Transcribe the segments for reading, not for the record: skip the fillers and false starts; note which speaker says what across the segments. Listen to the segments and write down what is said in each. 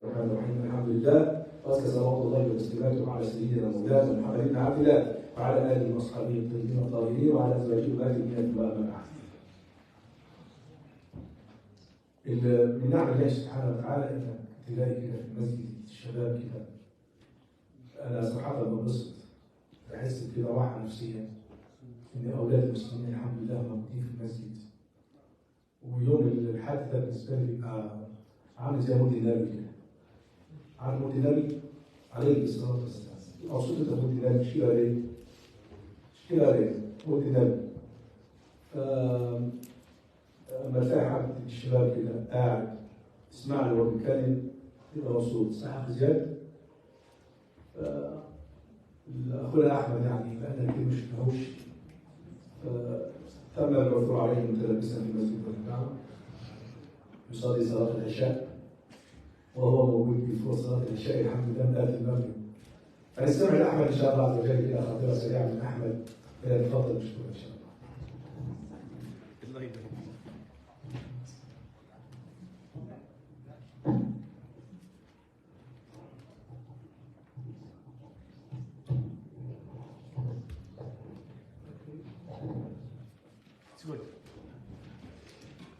Speaker 1: الرحمن الرحيم الحمد لله وأزكى صلوات الله وتسليماته على سيدنا مولانا محمد بن عبد الله وعلى آله وأصحابه الطيبين الطاهرين وعلى أزواجه وأهله من الأمة بعد. من نعم الله سبحانه وتعالى إنك تلاقي كده في مسجد الشباب كده، أنا صراحة بنبسط، بحس بكده راحة نفسية إن أولاد المسلمين الحمد لله موجودين في المسجد. ويوم الحد ده بالنسبة لي بيبقى عامل زي مولد النبي كده. عارف مولد النبي عليه الصلاة والسلام، أوصلت مولد النبي مش كده ليه؟ مش كده ليه؟ مولد النبي. لما تلاقي حد من الشباب كده قاعد تسمع له وهو بيتكلم تبقى مبسوط، صح زياد؟ أخونا أحمد يعني بقالنا كتير ما شفناهوش. تم المرفوع عليه متلبسا في المسجد والجامع يصلي صلاة العشاء، وهو موجود في صلاة العشاء الحمد لله من المغرب. فنستمع لأحمد إن شاء الله عز وجل إلى خاطرة سريعة من أحمد. فليتفضل مشكورا إن شاء الله. الله يبارك فيك.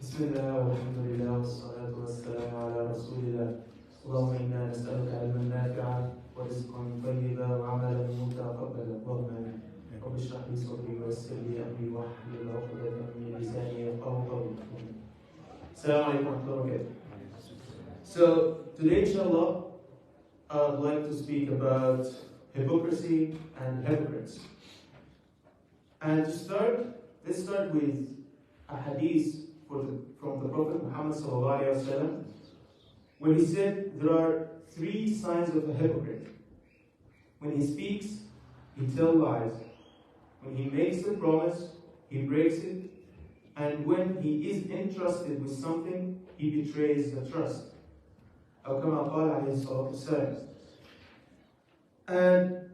Speaker 2: بسم الله والحمد لله والصلاة والسلام على رسول الله. اللهم إنا نسألك علما نافعا ورزقا طيبا وعملا متقبلا. اللهم آمين. رب اشرح لي صدري ويسر لي أمري واحلل عقدة من لساني يفقهوا قولي. السلام عليكم ورحمة الله وبركاته. So today, inshallah, I'd like to speak about hypocrisy and hypocrites. And to start, let's start with a hadith from the Prophet Muhammad sallallahu alaihi wasallam, when he said there are 3 signs of a hypocrite. When he speaks, he tells lies. When he makes a promise, he breaks it. And when he is entrusted with something, he betrays the trust. أو كما قال عليه الصلاة والسلام. And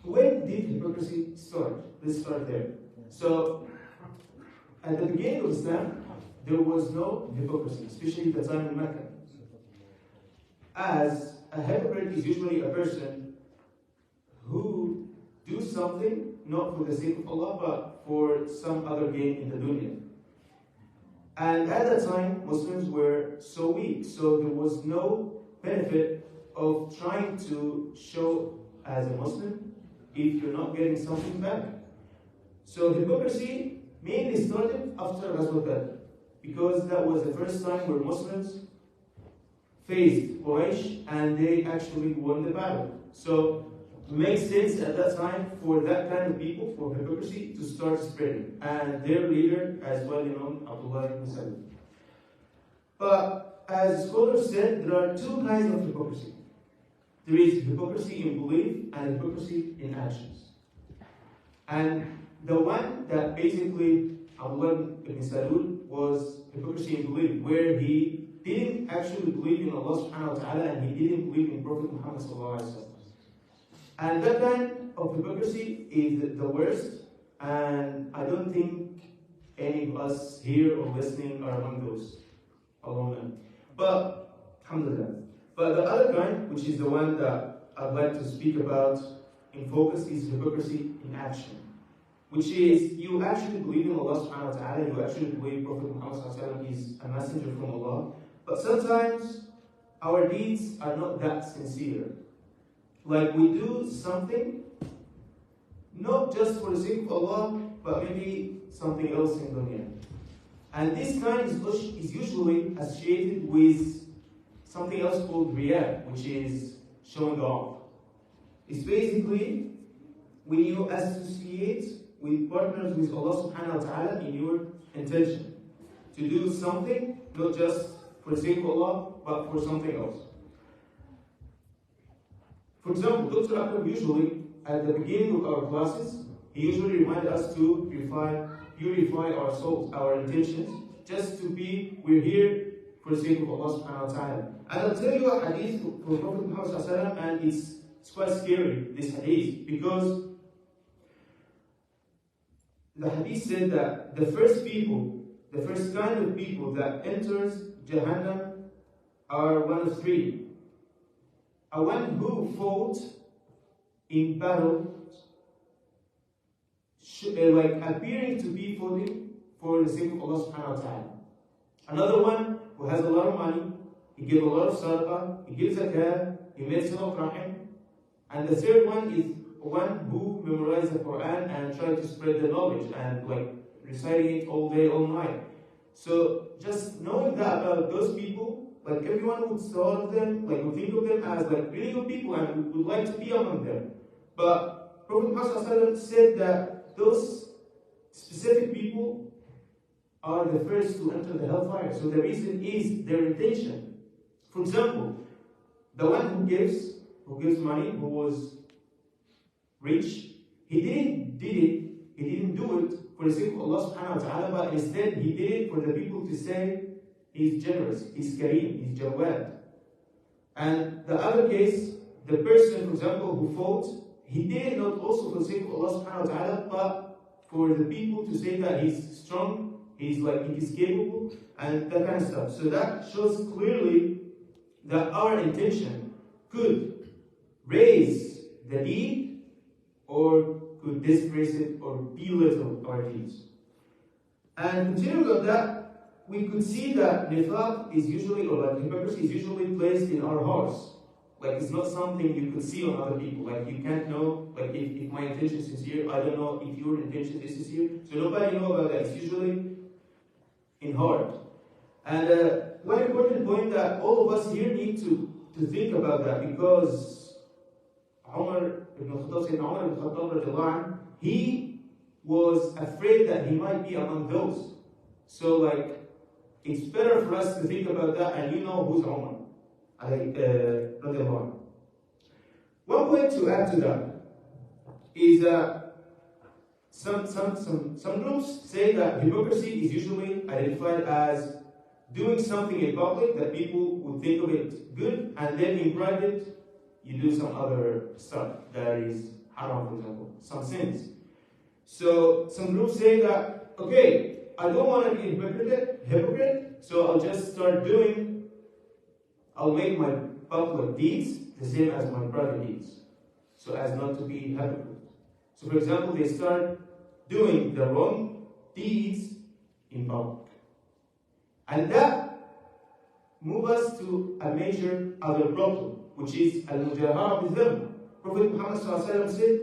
Speaker 2: when did hypocrisy start? Let's start there. So, at the beginning of Islam, there was no hypocrisy, especially at the time in Mecca. As a hypocrite is usually a person who do something not for the sake of Allah, but for some other gain in the dunya. And at that time, Muslims were so weak, so there was no benefit of trying to show as a Muslim if you're not getting something back. So hypocrisy mainly started after Ghazwat Badr, because that was the first time where Muslims faced Quraysh and they actually won the battle. So it makes sense at that time for that kind of people, for hypocrisy, to start spreading. And their leader, as well known, Abdullah ibn Salam. But as scholars said, there are 2 kinds of hypocrisy. There is hypocrisy in belief and hypocrisy in actions. And the one that basically Abdullah ibn Salul was hypocrisy in belief, where he didn't actually believe in Allah subhanahu wa ta'ala and he didn't believe in Prophet Muhammad sallallahu alaihi wasallam. And that kind of hypocrisy is the worst, and I don't think any of us here or listening are among those. Alone. But alhamdulillah. But the other kind, which is the one that I'd like to speak about in focus, is hypocrisy in action. Which is, you actually believe in Allah subhanahu wa ta'ala, you actually believe Prophet Muhammad sallallahu alaihi wasallam is a messenger from Allah, but sometimes our deeds are not that sincere. Like we do something, not just for the sake of Allah, but maybe something else in dunya. And this kind is usually associated with something else called riyah, which is showing off. It's basically when you associate with partners with Allah subhanahu wa ta'ala in your intention to do something, not just for the sake of Allah, but for something else. For example, Dr. Akram usually, at the beginning of our classes, he usually reminds us to purify our souls, our intentions, just to be, we're here for the sake of Allah subhanahu wa ta'ala. And I'll tell you a hadith from Prophet Muhammad sallallahu alaihi wasallam, and it's quite scary, this hadith, because the hadith said that the first kind of people that enters Jahannam are one of three. One who fought in battle, like appearing to be fighting for the sake of Allah subhanahu wa ta'ala. Another one who has a lot of money, he gives a lot of sadaqah, he gives zakah, he makes silat rahim. And the third one is one who memorized the Quran and tried to spread the knowledge and like reciting it all day, all night. So just knowing that about those people, like everyone would thought them, like would think of them as like really good people and would like to be among them. But Prophet Muhammad said that those specific people are the first to enter the hellfire. So the reason is their intention. For example, the one who gives money, who was rich, he didn't do it for the sake of Allah subhanahu wa ta'ala, but instead he did it for the people to say he's generous, he's kareem, he's jawad. And the other case, the person, for example, who fought, he did it not also for the sake of Allah subhanahu wa ta'ala, but for the people to say that he's strong, he's capable, and that kind of stuff. So that shows clearly that our intention could raise the deed or could disgrace it or belittle our deeds. And continuing on that, we could see that nifaq is usually, or like hypocrisy is usually placed in our hearts. Like it's not something you could see on other people. Like you can't know, like if my intention is sincere, I don't know if your intention is sincere. So nobody knows about that. It's usually in heart. And one important point that all of us here need to think about that, because Umar ibn Khattab, he was afraid that he might be among those. So like, it's better for us to think about that, and you know who's Umar. One point to add to that is that some groups say that hypocrisy is usually identified as doing something in public that people would think of it good, and then in private you do some other stuff that is haram, for example, some sins. So some groups say that, okay, I don't want to be a hypocrite, so I'll make my public deeds the same as my private deeds, so as not to be hypocrite. So for example, they start doing the wrong deeds in public. And that moves us to a major other problem, which is al-mujahara bil-dhanb. Prophet Muhammad said,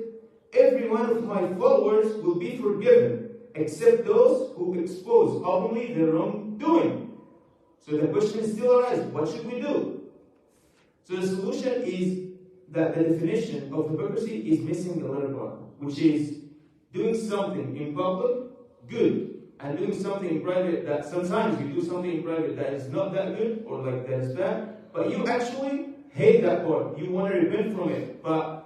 Speaker 2: every one of my followers will be forgiven, except those who expose openly their wrongdoing. So the question still arises, what should we do? So the solution is that the definition of hypocrisy is missing the letter part, which is doing something in public, good, and doing something in private that sometimes you do something in private that is not that good or like that is bad, but you actually hate that part. You want to repent from it, but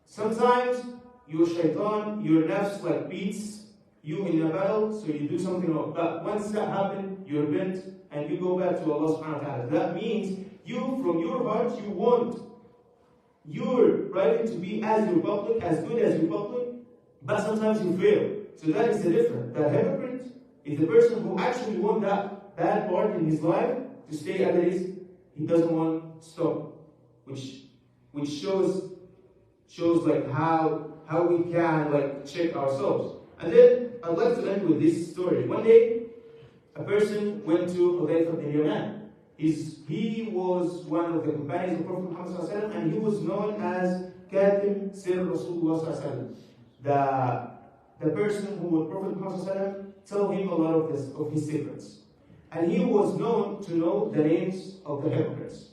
Speaker 2: sometimes your shaitan, your nafs like beats you in a battle, so you do something wrong. But once that happens, you repent and you go back to Allah subhanahu wa ta'ala. That means you, from your heart, you want your private to be as your public, as good as your public, but sometimes you fail. So that is the difference. The hypocrite is the person who actually wants that bad part in his life to stay as it is. He doesn't want to stop, which shows like how we can like check ourselves. And then I'd like to end with this story. One day, a person went to Hudayfa bin Yaman. He was one of the companions of Prophet Muhammad, and he was known as Katim Sir Rasulullah. The person who would Prophet Muhammad tell him a lot of his secrets. And he was known to know the names of the hypocrites.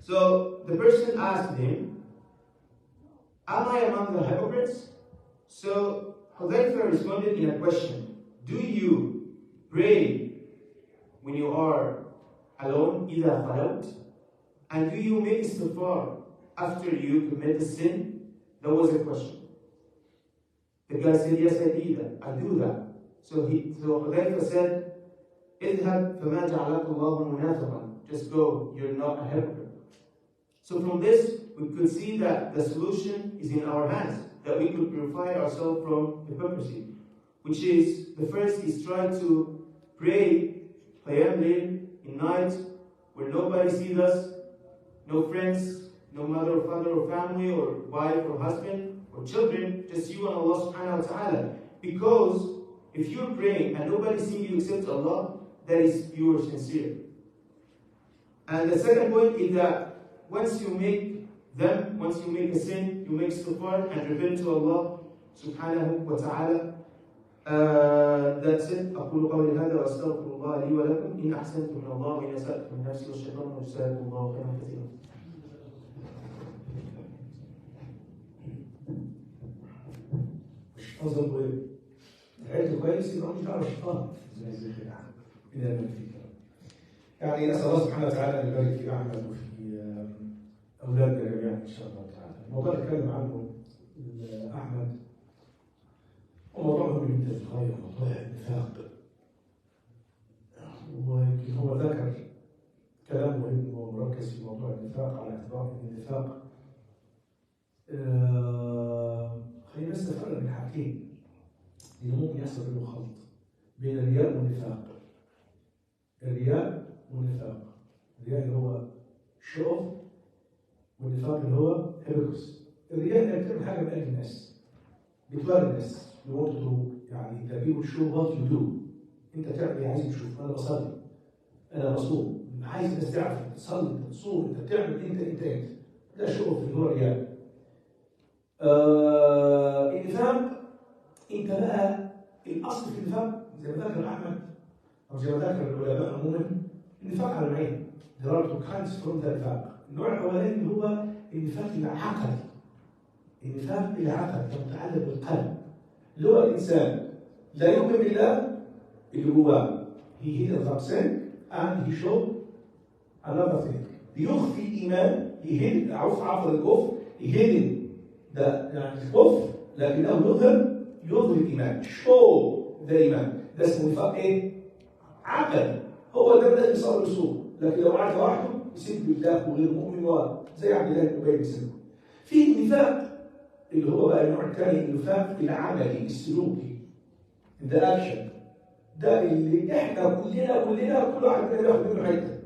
Speaker 2: So the person asked him, am I among the hypocrites? So Hudayfa responded in a question, do you pray when you are alone, إِذَا خَلَوْتَ? And do you make istighfar after you commit a sin? That was a question. The guy said, yes, I do that. So Hudayfa said, اذهب فما جعلك الله منافقا. Just go, you're not a hypocrite. So from this, we could see that the solution is in our hands, that we could purify ourselves from hypocrisy, which is, the first is try to pray, qiyam layl, in night, where nobody sees us, no friends, no mother or father or family or wife or husband or children, just you and Allah subhanahu wa ta'ala. Because if you're praying and nobody sees you except Allah, that is pure sincere. And the second point is that once you make a sin, you make istighfar and repent to Allah subhanahu wa ta'ala. That's it. أقول قولي هذا وأستغفر الله لي ولكم إن أحسنت من الله وإن أسأت من نفسي والشيطان وجزاكم الله خيرا كثيرا.
Speaker 1: أظن عرفت كويس يبقى مش دعوة الشيطان زي كده. يعني نسأل الله سبحانه وتعالى أن يبارك في أحمد وفي أولادنا جميعا إن شاء الله تعالى. الموضوع اللي اتكلم عنه أحمد هو موضوع مهم جدا في الغاية، موضوع النفاق. ويمكن هو ذكر كلام مهم ومركز في موضوع النفاق على اعتبار أن النفاق خلينا بس نفرق بين حاجتين اللي ممكن يحصل بينهم خلط بين الرياء والنفاق. الرياء والنفاق، الرياء اللي هو شو، والنفاق اللي هو هيبوكس. الرياء انك تعمل حاجه من اجل الناس، بتوري الناس، you want to يعني the people show what you do. انت تعمل ايه؟ عايز تشوف انا بصلي، انا بصوم، عايز الناس تعرف تصلي، انت تصوم، انت بتعمل انت ده شو اللي هو الرياء. النفاق انت بقى الاصل في النفاق زي ما ذكر احمد او زي ما ذكر العلماء عموما، النفاق على نوعين. There are two kinds from the نفاق. النوع الاولاني اللي هو النفاق العقدي. النفاق العقدي متعلق بالقلب، اللي هو الانسان لا يؤمن بالله اللي جواه. He hid something and he showed another thing. بيخفي الايمان، he hid عفوا الكفر، he hid ده يعني الكفر لكنه يظهر الايمان. show ده ايمان. ده اسمه نفاق ايه؟ عقل. هو ده بدأ يصاب بالسوء، لكن لو قعد لوحده يسيب بالله وغير مؤمن زي عبد الله بن ابي بن في النفاق اللي هو بقى النوع الثاني، النفاق العملي السلوكي، ده اكشن. ده اللي احنا كلنا كل واحد مننا بياخد منه حته.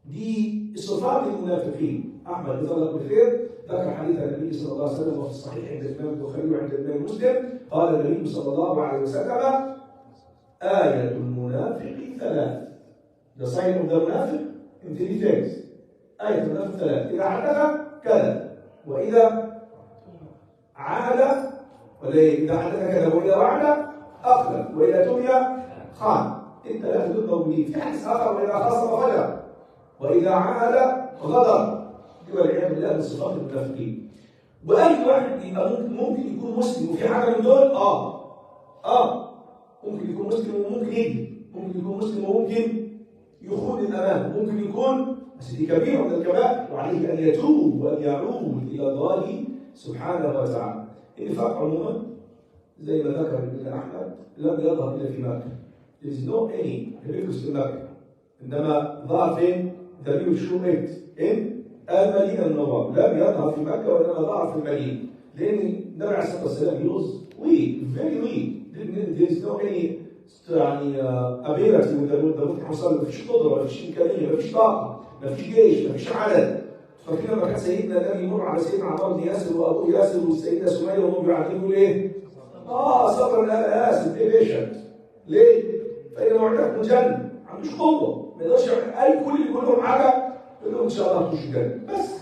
Speaker 1: دي صفات المنافقين. احمد جزاه الله بالخير ذكر حديث النبي صلى الله عليه وسلم وفي الصحيح عند الامام البخاري وعند الامام مسلم، قال النبي صلى الله عليه وسلم: آية المنافق ثلاث. The sign of the منافق in three things. آية المنافق ثلاث: إذا حدث كذب، وإذا عاد إذا حدث كذب، وإذا وعد أخلف، وإذا تمني خان. أنت لا تدل موجودين. في حديث آخر: وإذا خاصم فجر، وإذا عاد غدر. دي والعياذ بالله من صفات المنافقين. وأي واحد يبقى ممكن يكون مسلم وفي حاجة من دول ممكن يكون مسلم وممكن يكذب، ممكن يكون مسلم وممكن يخون الأمانة، ممكن يكون، بس دي كبيرة من الكبائر، وعليه أن يتوب وأن يعود إلى الله سبحانه وتعالى. النفاق عموما زي ما ذكر ابن أحمد لم يظهر إلا في مكة. There is no any hypocrisy في مكة، إنما ظهر فين؟ The people show it in المدينة المنورة. لم يظهر في مكة وإنما ظهر في المدينة، لأن النبي عليه الصلاة والسلام he was weak, very weak. There is no any يعني ability وده حصل، ما فيش قدرة، ما فيش إمكانية، ما فيش طاقة، ما فيش جيش، ما فيش عدد. فاكرين لما كان سيدنا النبي يمر على سيدنا عمار بن ياسر وأبو ياسر والسيدة سمية وهم بيعاتبوا ليه؟ صبر يا ياسر، ليه بيشنت؟ ليه؟ فإن موعدك مجنن، ما عندوش قوة، ما يقدرش أي كل اللي يقول لهم حاجة يقول لهم إن شاء الله هتخش الجنة بس.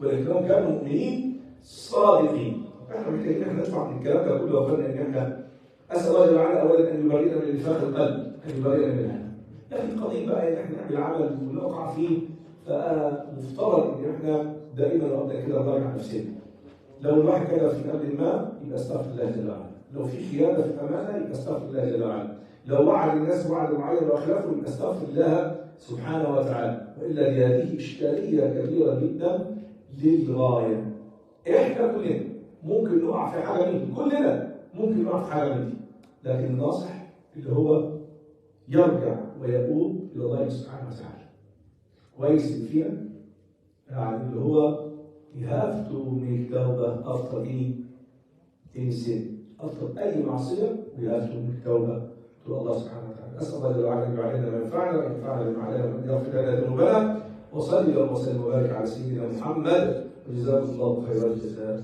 Speaker 1: ولكنهم كانوا مؤمنين صادقين. احنا محتاجين احنا نسمع من الكلام ده كله وقلنا ان احنا اسال الله جل وعلا اولا ان يبرئنا من نفاق القلب، ان يبرئنا منها. لكن القضيه بقى ان احنا نعمل عمل ونقع فيه، فمفترض ان احنا دائما نبدا كده نراجع نفسنا. لو الواحد كان في امر ما يبقى استغفر الله جل وعلا، لو في خيانه في الامانه يبقى استغفر الله جل وعلا، لو وعد الناس وعد معين وخلافه يبقى استغفر الله سبحانه وتعالى. والا هذه اشكاليه كبيره جدا للغايه. احنا كلنا ممكن نقع في حاجه منهم، كلنا ممكن نقع في حاجه منهم، لكن الناصح اللي هو يرجع ويقوم الى الله سبحانه وتعالى ويسلم فيها، يعني اللي هو you have to make tawbah after any sin, after أي معصية we have to make tawbah to Allah سبحانه وتعالى. نسأل الله جل وعلا أن يعلمنا ما ينفعنا وينفعنا بما علمنا وأن يغفر لنا ذنوبنا. وصلي وسلم وبارك على سيدنا محمد وجزاكم الله خير الجزاء.